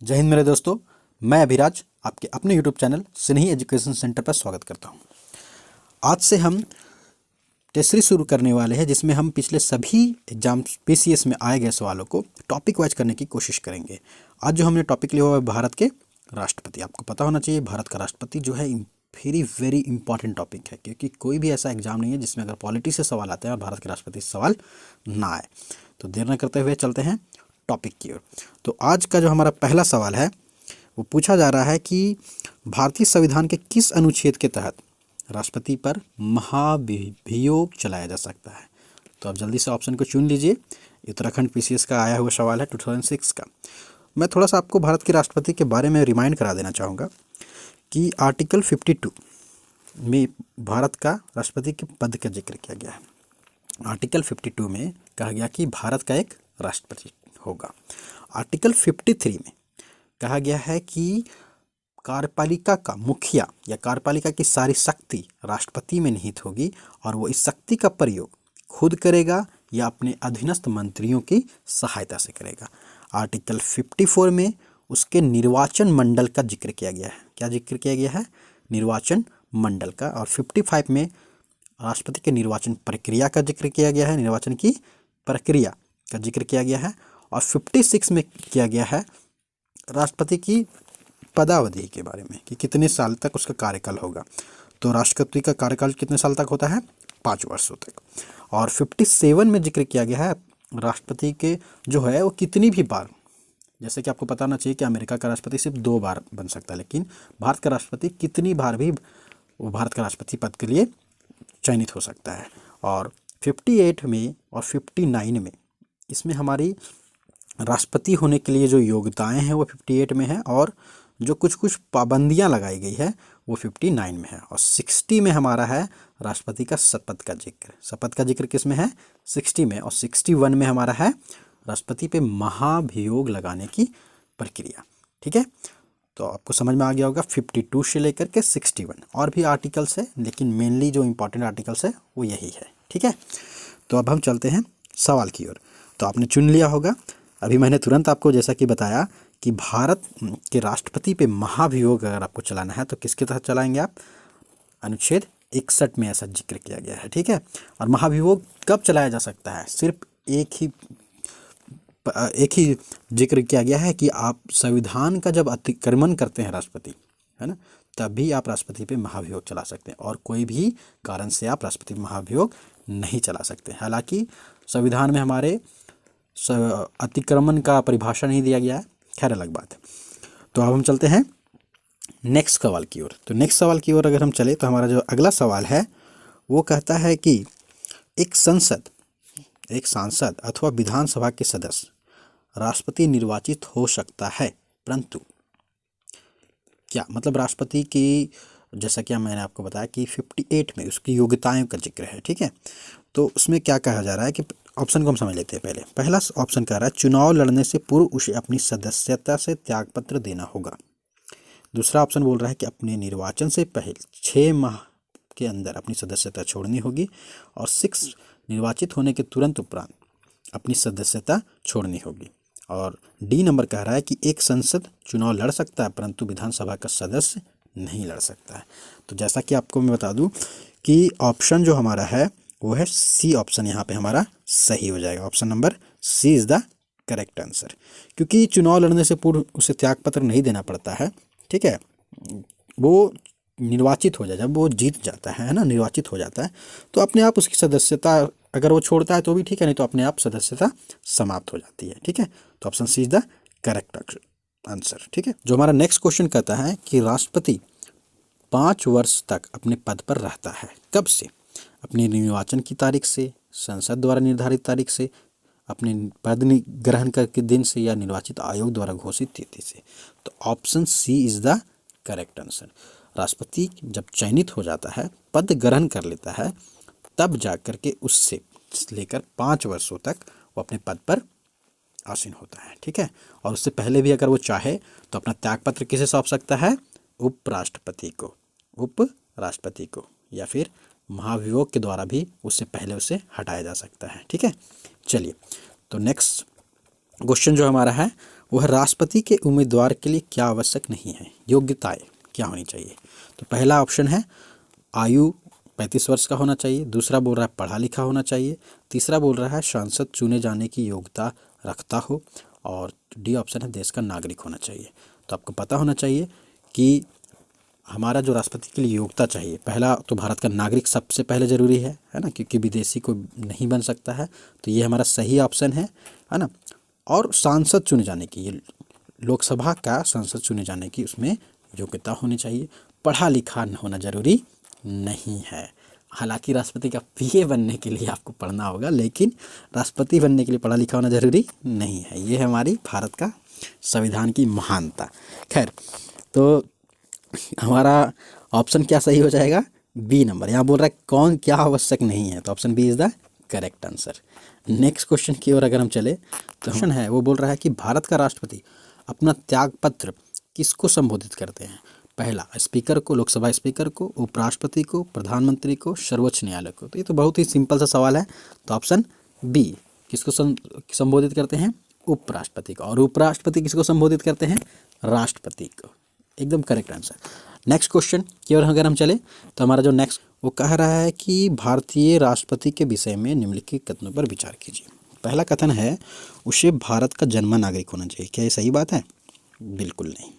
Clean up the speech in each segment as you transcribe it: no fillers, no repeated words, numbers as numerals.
जय हिंद मेरे दोस्तों। मैं अभिराज आपके अपने यूट्यूब चैनल स्नेही एजुकेशन सेंटर पर स्वागत करता हूं। आज से हम टेस्ट सीरीज शुरू करने वाले हैं जिसमें हम पिछले सभी एग्जाम पीसीएस में आए गए सवालों को टॉपिक वाइज करने की कोशिश करेंगे। आज जो हमने टॉपिक लिया हुआ है भारत के राष्ट्रपति। आपको पता होना चाहिए भारत का राष्ट्रपति जो है वेरी इंपॉर्टेंट टॉपिक है, क्योंकि कोई भी ऐसा एग्जाम नहीं है जिसमें अगर पॉलिटी से सवाल आते हैं और भारत के राष्ट्रपति से सवाल ना आए। तो देर न करते हुए चलते हैं टॉपिक की ओर। तो आज का जो हमारा पहला सवाल है वो पूछा जा रहा है कि भारतीय संविधान के किस अनुच्छेद के तहत राष्ट्रपति पर महाभियोग चलाया जा सकता है। तो आप जल्दी से ऑप्शन को चुन लीजिए। उत्तराखंड पीसीएस का आया हुआ सवाल है 2006 का। मैं थोड़ा सा आपको भारत के राष्ट्रपति के बारे में रिमाइंड करा देना चाहूँगा कि आर्टिकल 52 में भारत का राष्ट्रपति के पद का जिक्र किया गया है। आर्टिकल 52 में कहा गया कि भारत का एक राष्ट्रपति होगा। आर्टिकल 53 में कहा गया है कि कार्यपालिका का मुखिया या कार्यपालिका की सारी शक्ति राष्ट्रपति में निहित होगी और वो इस शक्ति का प्रयोग खुद करेगा या अपने अधीनस्थ मंत्रियों की सहायता से करेगा। आर्टिकल 54 में उसके निर्वाचन मंडल का जिक्र किया गया है। क्या जिक्र किया गया है? निर्वाचन मंडल का। और 55 में राष्ट्रपति के निर्वाचन प्रक्रिया का जिक्र किया गया है, निर्वाचन की प्रक्रिया का जिक्र किया गया है। और 56 में किया गया है राष्ट्रपति की पदावधि के बारे में कि कितने साल तक उसका कार्यकाल होगा। तो राष्ट्रपति का कार्यकाल कितने साल तक होता है? 5 वर्षों तक। और 57 में जिक्र किया गया है राष्ट्रपति के जो है वो कितनी भी बार, जैसे कि आपको पता होना चाहिए कि अमेरिका का राष्ट्रपति सिर्फ 2 बार बन सकता है, लेकिन भारत का राष्ट्रपति कितनी बार भी वो भारत का राष्ट्रपति पद के लिए चयनित हो सकता है। और 58 में और 59 में इसमें हमारी राष्ट्रपति होने के लिए जो योग्यताएं हैं वो 58 में है और जो कुछ पाबंदियां लगाई गई है वो 59 में है। और 60 में हमारा है राष्ट्रपति का शपथ का जिक्र। शपथ का जिक्र किस में है? 60 में। और 61 में हमारा है राष्ट्रपति पे महाभियोग लगाने की प्रक्रिया। ठीक है, तो आपको समझ में आ गया होगा 52 से लेकर के 61 और भी आर्टिकल्स है, लेकिन मेनली जो इंपॉर्टेंट आर्टिकल्स है वो यही है। ठीक है, तो अब हम चलते हैं सवाल की ओर। तो आपने चुन लिया होगा। अभी मैंने तुरंत आपको जैसा कि बताया कि भारत के राष्ट्रपति पे महाभियोग अगर आपको चलाना है तो किसके तहत चलाएंगे आप? अनुच्छेद 61 में ऐसा जिक्र किया गया है। ठीक है, और महाभियोग कब चलाया जा सकता है? सिर्फ एक ही जिक्र किया गया है कि आप संविधान का जब अतिक्रमण करते हैं राष्ट्रपति, है ना, तभी आप राष्ट्रपति पे महाभियोग चला सकते हैं और कोई भी कारण से आप राष्ट्रपति पे महाभियोग नहीं चला सकते। हालांकि संविधान में हमारे अतिक्रमण का परिभाषा नहीं दिया गया है, खैर अलग बात है। तो अब हम चलते हैं नेक्स्ट सवाल की ओर। तो नेक्स्ट सवाल की ओर अगर हम चले तो हमारा जो अगला सवाल है वो कहता है कि एक सांसद अथवा विधानसभा के सदस्य राष्ट्रपति निर्वाचित हो सकता है, परंतु क्या मतलब राष्ट्रपति की, जैसा कि मैंने आपको बताया कि 58 में उसकी योग्यताओं का जिक्र है। ठीक है, तो उसमें क्या कहा जा रहा है कि ऑप्शन को हम समझ लेते हैं पहले। पहला ऑप्शन कह रहा है चुनाव लड़ने से पूर्व उसे अपनी सदस्यता से त्यागपत्र देना होगा। दूसरा ऑप्शन बोल रहा है कि अपने निर्वाचन से पहले 6 माह के अंदर अपनी सदस्यता छोड़नी होगी। और 6 निर्वाचित होने के तुरंत उपरांत अपनी सदस्यता छोड़नी होगी। और डी नंबर कह रहा है कि एक सांसद चुनाव लड़ सकता है परंतु विधानसभा का सदस्य नहीं लड़ सकता है। तो जैसा कि आपको मैं बता दूं कि ऑप्शन जो हमारा है वो है सी ऑप्शन, यहाँ पे हमारा सही हो जाएगा। Option number C is the correct answer, क्योंकि चुनाव लड़ने से पूर्व उसे त्यागपत्र नहीं देना पड़ता है। ठीक है, वो निर्वाचित हो जाए, जब वो जीत जाता है ना, निर्वाचित हो जाता है तो अपने आप उसकी सदस्यता अगर वो छोड़ता है तो भी ठीक है, नहीं तो अपने आप सदस्यता समाप्त हो जाती है। ठीक है, तो option C is the correct answer. ठीक है, जो हमारा नेक्स्ट क्वेश्चन कहता है कि राष्ट्रपति 5 वर्ष तक अपने पद पर रहता है, कब से? अपने निर्वाचन की तारीख से, संसद द्वारा निर्धारित तारीख से, अपने पद ग्रहण करके दिन से, या निर्वाचित आयोग द्वारा घोषित तिथि से। तो option C is the correct answer. राष्ट्रपति जब चयनित हो जाता है, पद ग्रहण कर लेता है, तब जाकर के उससे लेकर 5 वर्षों तक वो अपने पद पर आसीन होता है। ठीक है, और उससे पहले भी अगर वो चाहे तो अपना त्यागपत्र किसे सौंप सकता है? उपराष्ट्रपति को, या फिर महाभियोग के द्वारा भी उससे पहले उसे हटाया जा सकता है। ठीक है, चलिए तो नेक्स्ट क्वेश्चन जो हमारा है वह राष्ट्रपति के उम्मीदवार के लिए क्या आवश्यक नहीं है, योग्यताएं क्या होनी चाहिए। तो पहला ऑप्शन है आयु 35 वर्ष का होना चाहिए, दूसरा बोल रहा है पढ़ा लिखा होना चाहिए, तीसरा बोल रहा है सांसद चुने जाने की योग्यता रखता हो, और डी ऑप्शन है देश का नागरिक होना चाहिए। तो आपको पता होना चाहिए कि हमारा जो राष्ट्रपति के लिए योग्यता चाहिए, पहला तो भारत का नागरिक सबसे पहले ज़रूरी है ना, क्योंकि विदेशी कोई नहीं बन सकता है, तो ये हमारा सही ऑप्शन है ना। और सांसद चुने जाने की, ये लोकसभा का सांसद चुने जाने की उसमें योग्यता होनी चाहिए। पढ़ा लिखा होना जरूरी नहीं है, हालांकि राष्ट्रपति का पीए बनने के लिए आपको पढ़ना होगा, लेकिन राष्ट्रपति बनने के लिए पढ़ा लिखा होना जरूरी नहीं है। ये है हमारी भारत का संविधान की महानता। खैर, तो हमारा ऑप्शन क्या सही हो जाएगा, बी नंबर। यहाँ बोल रहा है कौन क्या आवश्यक नहीं है, तो option B is the correct answer. Next question की ओर अगर हम चले तो क्वेश्चन है वो बोल रहा है कि भारत का राष्ट्रपति अपना त्याग पत्र किसको संबोधित करते हैं। पहला स्पीकर को, लोकसभा स्पीकर को, उपराष्ट्रपति को, प्रधानमंत्री को, सर्वोच्च न्यायालय को। तो ये तो बहुत ही सिंपल सा सवाल है, तो ऑप्शन बी किसको संबोधित करते हैं, उपराष्ट्रपति को। और उपराष्ट्रपति किसको संबोधित करते हैं, राष्ट्रपति को। एकदम करेक्ट आंसर। नेक्स्ट क्वेश्चन की ओर अगर हम चले तो हमारा जो नेक्स्ट वो कह रहा है कि भारतीय राष्ट्रपति के विषय में निम्नलिखित कथनों पर विचार कीजिए। पहला कथन है उसे भारत का जन्म नागरिक होना चाहिए। क्या ये सही बात है? बिल्कुल नहीं।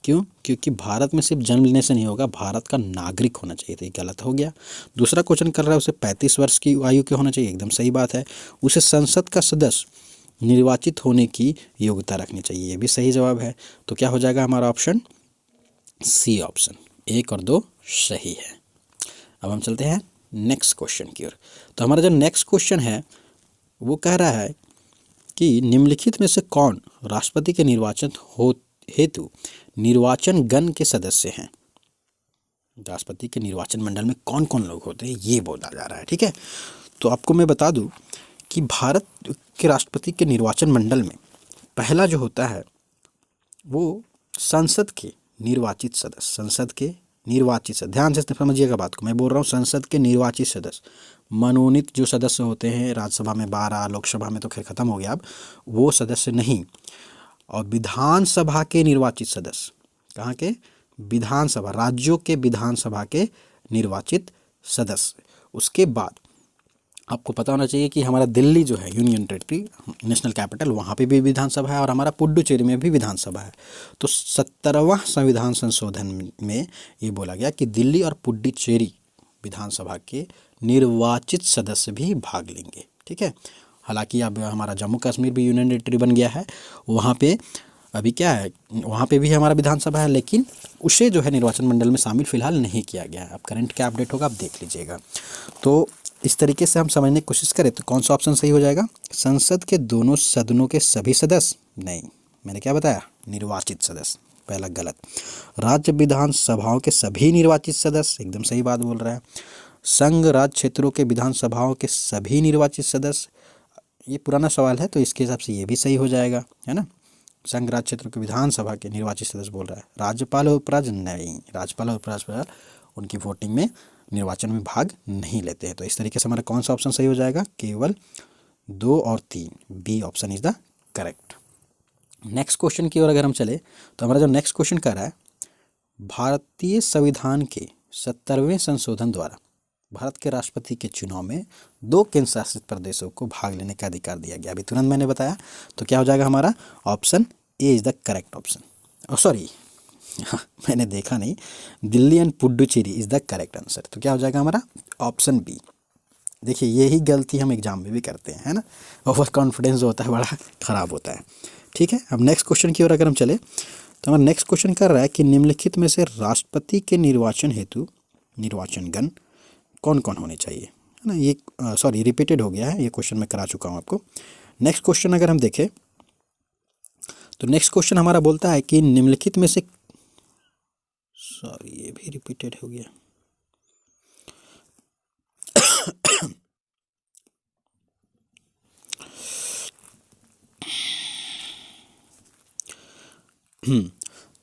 क्यों? क्योंकि भारत में सिर्फ जन्म लेने से नहीं होगा, भारत का नागरिक होना चाहिए, तो ये गलत हो गया। दूसरा क्वेश्चन कर रहा है उसे 35 वर्ष की आयु के होना चाहिए। एकदम सही बात है। उसे संसद का सदस्य निर्वाचित होने की योग्यता रखनी चाहिए, ये भी सही जवाब है। तो क्या हो जाएगा हमारा ऑप्शन सी ऑप्शन, 1 और 2 सही है। अब हम चलते हैं नेक्स्ट क्वेश्चन की ओर। तो हमारा जो नेक्स्ट क्वेश्चन है वो कह रहा है कि निम्नलिखित में से कौन राष्ट्रपति के निर्वाचन हेतु निर्वाचन गण के सदस्य हैं। राष्ट्रपति के निर्वाचन मंडल में कौन कौन लोग होते हैं ये बोला जा रहा है। ठीक है, तो आपको मैं बता दूं कि भारत के राष्ट्रपति के निर्वाचन मंडल में पहला जो होता है वो संसद के निर्वाचित सदस्य, संसद के निर्वाचित सदस्य, ध्यान से समझिएगा बात को, मैं बोल रहा हूँ संसद के निर्वाचित सदस्य, मनोनीत जो सदस्य होते हैं राज्यसभा में 12, लोकसभा में तो खैर खत्म हो गया अब, वो सदस्य नहीं। और विधानसभा के निर्वाचित सदस्य, कहाँ के? विधानसभा, राज्यों के विधानसभा के निर्वाचित सदस्य। उसके बाद आपको पता होना चाहिए कि हमारा दिल्ली जो है यूनियन टेरिटरी, नेशनल कैपिटल, वहाँ पे भी विधानसभा है और हमारा पुडुचेरी में भी विधानसभा है। तो 70वां संविधान संशोधन में ये बोला गया कि दिल्ली और पुडुचेरी विधानसभा के निर्वाचित सदस्य भी भाग लेंगे। ठीक है, हालांकि अब हमारा जम्मू कश्मीर भी यूनियन टेरिटरी बन गया है, वहाँ पे अभी क्या है, वहाँ पे भी हमारा विधानसभा है, लेकिन उसे जो है निर्वाचन मंडल में शामिल फिलहाल नहीं किया गया है। अब करंट क्या अपडेट होगा आप देख लीजिएगा। तो इस तरीके से हम समझने की कोशिश करें तो कौन सा ऑप्शन सही हो जाएगा? संसद के दोनों सदनों के सभी सदस्य नहीं, मैंने क्या बताया, निर्वाचित सदस्य, पहला गलत। राज्य विधानसभाओं के सभी निर्वाचित सदस्य, एकदम सही बात बोल रहा है। संघ राज्य क्षेत्रों के विधानसभाओं के सभी निर्वाचित सदस्य, ये पुराना सवाल है तो इसके हिसाब से ये भी सही हो जाएगा, है ना। संघ राज्य क्षेत्र के विधानसभा के निर्वाचित सदस्य बोल रहा है। राज्यपाल और उपराज्यपाल नहीं, राज्यपाल और उपराज्यपाल उनकी वोटिंग में निर्वाचन में भाग नहीं लेते हैं। तो इस तरीके से हमारा कौन सा ऑप्शन सही हो जाएगा? केवल 2 और 3, B option is the correct. Next question की ओर अगर हम चले तो हमारा जो नेक्स्ट क्वेश्चन कर रहा है, भारतीय संविधान के 70वें संशोधन द्वारा भारत के राष्ट्रपति के चुनाव में 2 केंद्र शासित प्रदेशों को भाग लेने का अधिकार दिया गया। अभी तुरंत मैंने बताया, तो क्या हो जाएगा हमारा option A is the correct option. Sorry मैंने देखा नहीं, Delhi and Puducherry is the correct answer. तो क्या हो जाएगा हमारा ऑप्शन बी। देखिए यही गलती हम एग्जाम में भी करते हैं, है ना, ओवर कॉन्फिडेंस जो होता है बड़ा ख़राब होता है। ठीक है, अब नेक्स्ट क्वेश्चन की ओर अगर हम चले तो हमारा नेक्स्ट क्वेश्चन कर रहा है कि निम्नलिखित में से राष्ट्रपति के निर्वाचन हेतु निर्वाचन गण कौन कौन होने चाहिए, है ना। ये सॉरी रिपीटेड हो गया है, ये क्वेश्चन मैं करा चुका हूँ आपको। नेक्स्ट क्वेश्चन अगर हम देखें तो नेक्स्ट क्वेश्चन हमारा बोलता है कि निम्नलिखित में से, सॉरी ये भी रिपीटेड हो गया,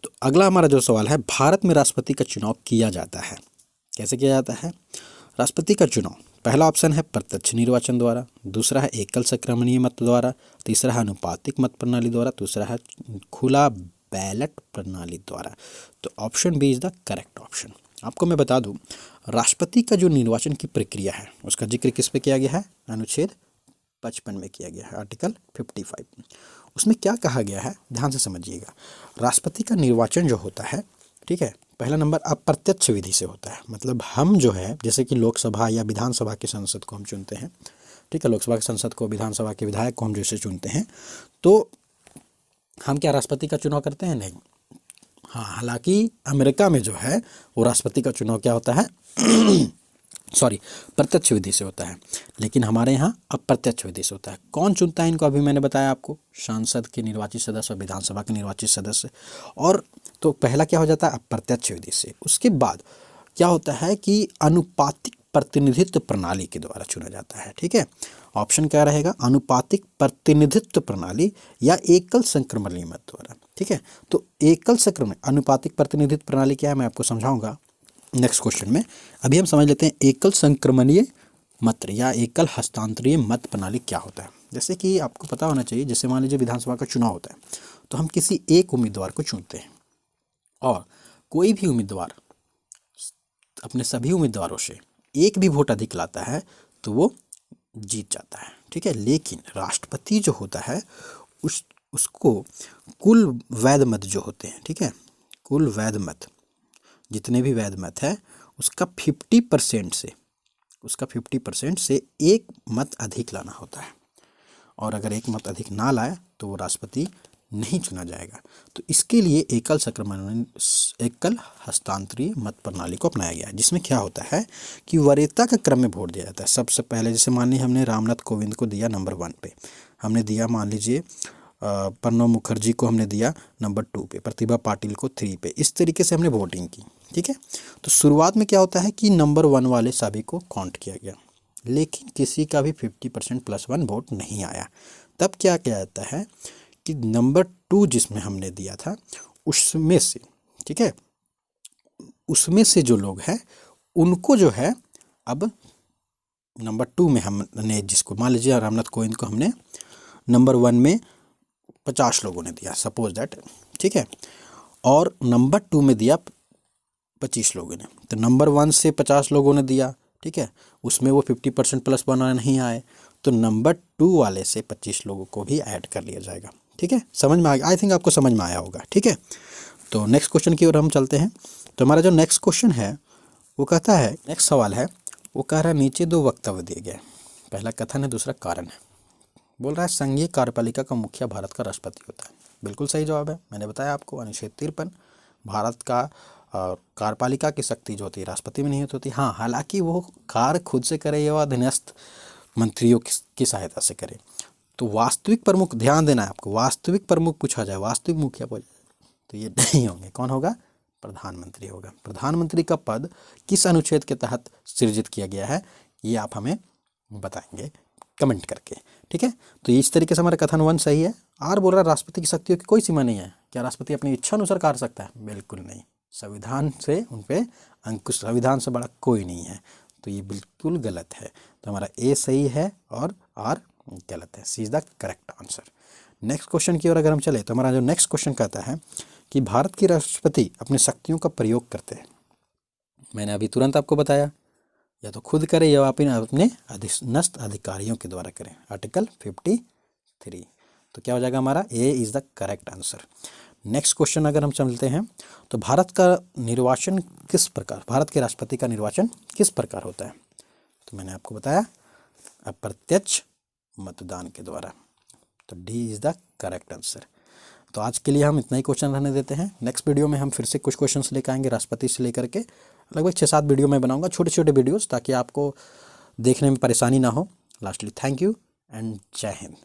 तो अगला हमारा जो सवाल है, भारत में राष्ट्रपति का चुनाव किया जाता है, कैसे किया जाता है? राष्ट्रपति का चुनाव पहला ऑप्शन है प्रत्यक्ष निर्वाचन द्वारा, दूसरा है एकल संक्रमणीय मत द्वारा, तीसरा है अनुपातिक मत प्रणाली द्वारा, दूसरा है खुला बैलेट प्रणाली द्वारा। तो option B is the correct option. आपको मैं बता दूं, राष्ट्रपति का जो निर्वाचन की प्रक्रिया है उसका जिक्र किस पे किया गया है? अनुच्छेद 55 में किया गया है, आर्टिकल 55। उसमें क्या कहा गया है, ध्यान से समझिएगा। राष्ट्रपति का निर्वाचन जो होता है, ठीक है, पहला नंबर अप्रत्यक्ष विधि से होता है। मतलब हम जो है, जैसे कि लोकसभा या विधानसभा के संसद को हम चुनते हैं, ठीक है, लोकसभा के संसद को, विधानसभा के विधायक को हम जैसे चुनते हैं, तो हम क्या राष्ट्रपति का चुनाव करते हैं? नहीं। हाँ, हालांकि अमेरिका में जो है वो राष्ट्रपति का चुनाव क्या होता है सॉरी, प्रत्यक्ष विधि से होता है, लेकिन हमारे यहाँ अप्रत्यक्ष विधि से होता है। कौन चुनता है इनको? अभी मैंने बताया आपको, सांसद के निर्वाचित सदस्य और विधानसभा के निर्वाचित सदस्य। और तो पहला क्या हो जाता है? अप्रत्यक्ष विधि से। उसके बाद क्या होता है कि अनुपातिक प्रतिनिधित्व प्रणाली के द्वारा चुना जाता है, ठीक है। ऑप्शन क्या रहेगा? अनुपातिक प्रतिनिधित्व प्रणाली या एकल संक्रमणीय मत द्वारा, ठीक है। तो एकल संक्रमण अनुपातिक प्रतिनिधित्व प्रणाली क्या है, मैं आपको समझाऊंगा नेक्स्ट क्वेश्चन में। अभी हम समझ लेते हैं एकल संक्रमणीय मत या एकल हस्तांतरीय मत प्रणाली क्या होता है। जैसे कि आपको पता होना चाहिए, जैसे मान लीजिए विधानसभा का चुनाव होता है, तो हम किसी एक उम्मीदवार को चुनते हैं और कोई भी उम्मीदवार अपने सभी उम्मीदवारों से एक भी वोट अधिक लाता है तो वो जीत जाता है, ठीक है। लेकिन राष्ट्रपति जो होता है उसको कुल वैध मत जो होते हैं, ठीक है, कुल वैध मत, जितने भी वैध मत है उसका 50% से एक मत अधिक लाना होता है। और अगर एक मत अधिक ना लाए तो वो राष्ट्रपति नहीं चुना जाएगा। तो इसके लिए एकल हस्तांतरीय मत प्रणाली को अपनाया गया है, जिसमें क्या होता है कि वरीयता के क्रम में वोट दिया जाता है। सबसे पहले जैसे मान लीजिए हमने रामनाथ कोविंद को दिया नंबर 1 पे, हमने दिया मान लीजिए प्रणब मुखर्जी को हमने दिया नंबर 2 पे, प्रतिभा पाटिल को 3 पे। इस तरीके से हमने वोटिंग की, ठीक है। तो शुरुआत में क्या होता है कि नंबर 1 वाले सभी को काउंट किया गया, लेकिन किसी का भी 50% + 1 वोट नहीं आया। तब क्या किया जाता है कि नंबर 2 जिसमें हमने दिया था उसमें से, ठीक है, उसमें से जो लोग हैं उनको जो है, अब नंबर 2 में हमने जिसको मान लीजिए रामनाथ कोविंद को हमने नंबर 1 में 50 लोगों ने दिया, सपोज दैट, ठीक है, और नंबर 2 में दिया 25 लोगों ने। तो नंबर 1 से 50 लोगों ने दिया, ठीक है, उसमें वो 50% + 1 नहीं आए, तो नंबर 2 वाले से 25 लोगों को भी ऐड कर लिया जाएगा, ठीक है। समझ में आ गया? आई थिंक आपको समझ में आया होगा, ठीक है। तो नेक्स्ट क्वेश्चन की ओर हम चलते हैं। तो हमारा जो नेक्स्ट क्वेश्चन है वो कहता है, नेक्स्ट सवाल है, वो कह रहा है नीचे 2 वक्तव्य दिए गए, पहला कथन है, दूसरा कारण है। बोल रहा है संघीय कार्यपालिका का मुखिया भारत का राष्ट्रपति होता है। बिल्कुल सही जवाब है। मैंने बताया आपको अनुच्छेद 53, भारत का कार्यपालिका की शक्ति जो होती है राष्ट्रपति में नहीं होती। हाँ, हालांकि वो कार्य खुद से करे या अधीनस्थ मंत्रियों की सहायता से करे। तो वास्तविक प्रमुख, ध्यान देना है आपको, वास्तविक प्रमुख पूछा जाए, वास्तविक मुखिया पूछा जाए तो ये नहीं होंगे। कौन होगा? प्रधानमंत्री होगा। प्रधानमंत्री का पद किस अनुच्छेद के तहत सृजित किया गया है ये आप हमें बताएंगे कमेंट करके, ठीक है। तो इस तरीके से हमारा कथन 1 सही है। आर बोल रहा है राष्ट्रपति की शक्तियों की कोई सीमा नहीं है। क्या राष्ट्रपति अपनी इच्छा अनुसार कर सकता है? बिल्कुल नहीं। संविधान से उन पे अंकुश, संविधान से बड़ा कोई नहीं है। तो ये बिल्कुल गलत है। तो हमारा ए सही है और आर गलत है। C is the correct answer. Next question की ओर अगर हम चले तो हमारा जो नेक्स्ट क्वेश्चन कहता है कि भारत के राष्ट्रपति अपनी शक्तियों का प्रयोग करते हैं। मैंने अभी तुरंत आपको बताया, या तो खुद करें या अपने अधीनस्थ अधिकारियों के द्वारा करें, आर्टिकल 53। तो क्या हो जाएगा हमारा? A is the correct answer. Next question अगर हम चलते हैं तो भारत का निर्वाचन किस प्रकार, भारत के राष्ट्रपति का निर्वाचन किस प्रकार होता है? तो मैंने आपको बताया अप्रत्यक्ष मतदान के द्वारा। तो D is the correct answer. तो आज के लिए हम इतना ही क्वेश्चन रहने देते हैं। नेक्स्ट वीडियो में हम फिर से कुछ क्वेश्चंस लेकर आएंगे राष्ट्रपति से लेकर के। लगभग 6-7 वीडियो में बनाऊंगा, छोटे छोटे वीडियोस, ताकि आपको देखने में परेशानी ना हो। लास्टली थैंक यू एंड जय हिंद।